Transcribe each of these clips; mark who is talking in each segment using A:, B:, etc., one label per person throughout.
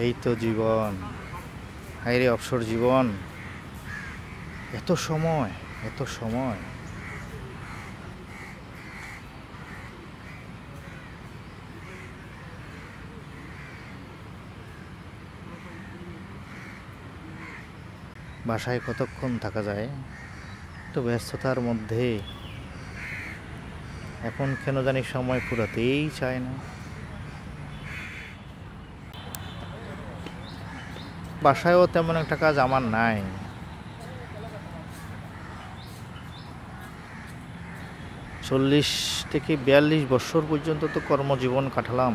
A: এই তো জীবন, হায়রে অবসর জীবন। এত সময়, এত সময়। বাসায় কতক্ষণ থাকা যায়, তো ব্যস্ততার মধ্যে এখন কেন জানি সময় ফুরাতেই চায় না। বাসায়ও তেমন একটা কাজ আমার নাই। চল্লিশ থেকে 42 বছর পর্যন্ত তো কর্মজীবন কাটালাম।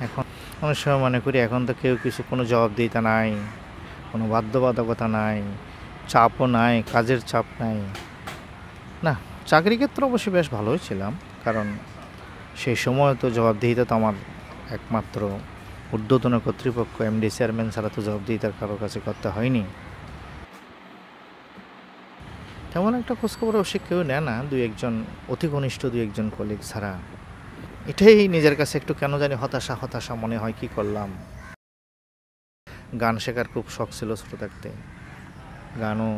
A: এখন অনেক সময় মনে করি এখন তো কেউ কিছু কোনো জবাবদিহিতা নাই, কোনো বাধ্যবাধকতা নাই, চাপও নাই, কাজের চাপ নাই। না, চাকরি ক্ষেত্রে অবশ্যই বেশ ভালোই ছিলাম, কারণ সেই সময় তো জবাবদিহিতা তো আমার একমাত্র ঊর্ধ্বতন কর্তৃপক্ষ এমডি চেয়ারম্যান ছাড়া তো জবাবদিহিতার কারোর কাছে করতে হয়নি। তেমন একটা খোঁজখবর অবশ্যই কেউ নেয় না, দুই একজন অতি ঘনিষ্ঠ দুই একজন কলিগ ছাড়া। এটাই নিজের কাছে একটু কেন জানি হতাশা হতাশা মনে হয়। কি করলাম। গান শেখার খুব শখ ছিল ছোটো থাকতে, গানও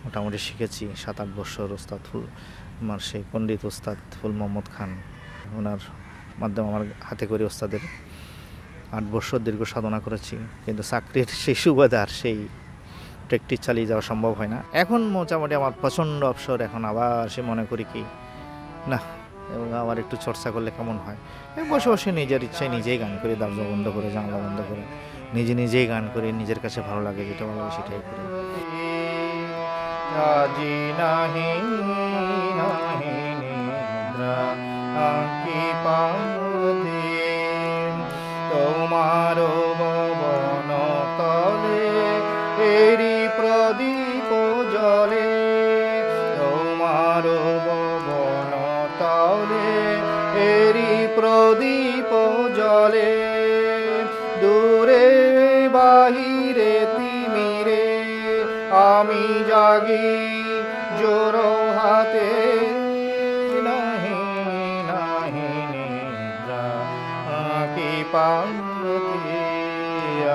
A: মোটামুটি শিখেছি 7-8 বছর। ওস্তাদ আমার সেই পণ্ডিত ওস্তাদ ফুল মোহাম্মদ খান, ওনার মাধ্যমে আমার হাতে করে ওস্তাদের 8 বছর দীর্ঘ সাধনা করেছি, কিন্তু চাকরির সেই সুবাদার সেই প্র্যাকটিস চালিয়ে যাওয়া সম্ভব হয় না। এখন মোটামুটি আমার প্রচণ্ড অবসর। এখন আবার সে মনে করি কি না, এবং আবার একটু চর্চা করলে কেমন হয়। বসে বসে নিজের ইচ্ছায় নিজেই গান করি, দরজা বন্ধ করে জানলা বন্ধ করে নিজে নিজেই গান করি, নিজের কাছে ভালো লাগে, যেটা ভালো লাগে সেটাই করি। তোমার ভবন তলে এরি প্রদীপ জলে, তোমার ভবন তলে এরি প্রদীপ জলে, দূরে বাহিরে তিমিরে আমি জাগি জোড়ো হাতে, নাহি নাহি নিদ্রা কি পার্বতী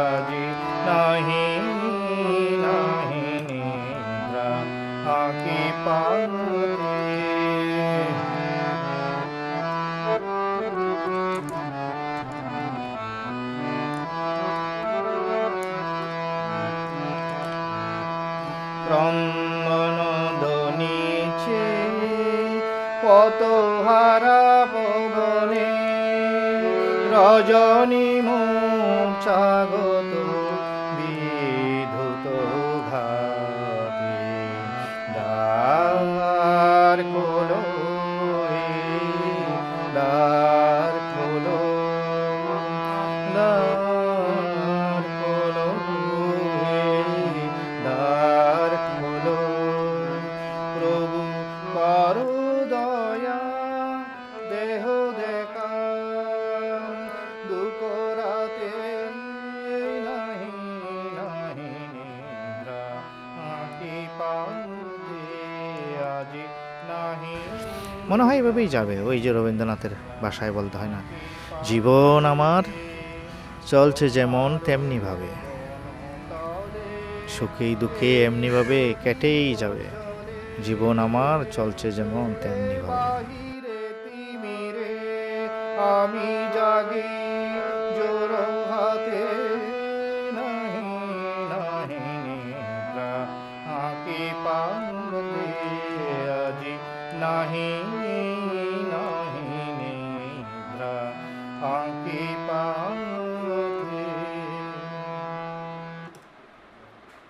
A: আজি, নাহি নাহি নিদ্রা কি পার্বতী। ক্রন্দন ধ্বনিছে কত হারা পবনে, রজনী মূর্ছাগত বিধুত ঘাতে, দ্বার খোলো দ্বার খোলো দ্বার খোলো দ্বার খোলো, প্রভু করো দয়া দেহ দেখা, দুঃখ রাতে নাহি নাহি নিদ্রা কি পাওতে আজি, নাহি। মনে হয় এভাবেই যাবে। ওই যে রবীন্দ্রনাথের ভাষায় বলতে হয় না, জীবন আমার চলছে যেমন তেমনি ভাবে, সুখে দুঃখে এমনি ভাবে কেটেই যাবে, জীবন আমার চলছে যেমন তেমনি ভাবে। আমি জাগি জোড়ো হাতে, নাহি নাহি নিদ্রা কি পার্বতী আজি, নাহি নাহি নিদ্রা কি পার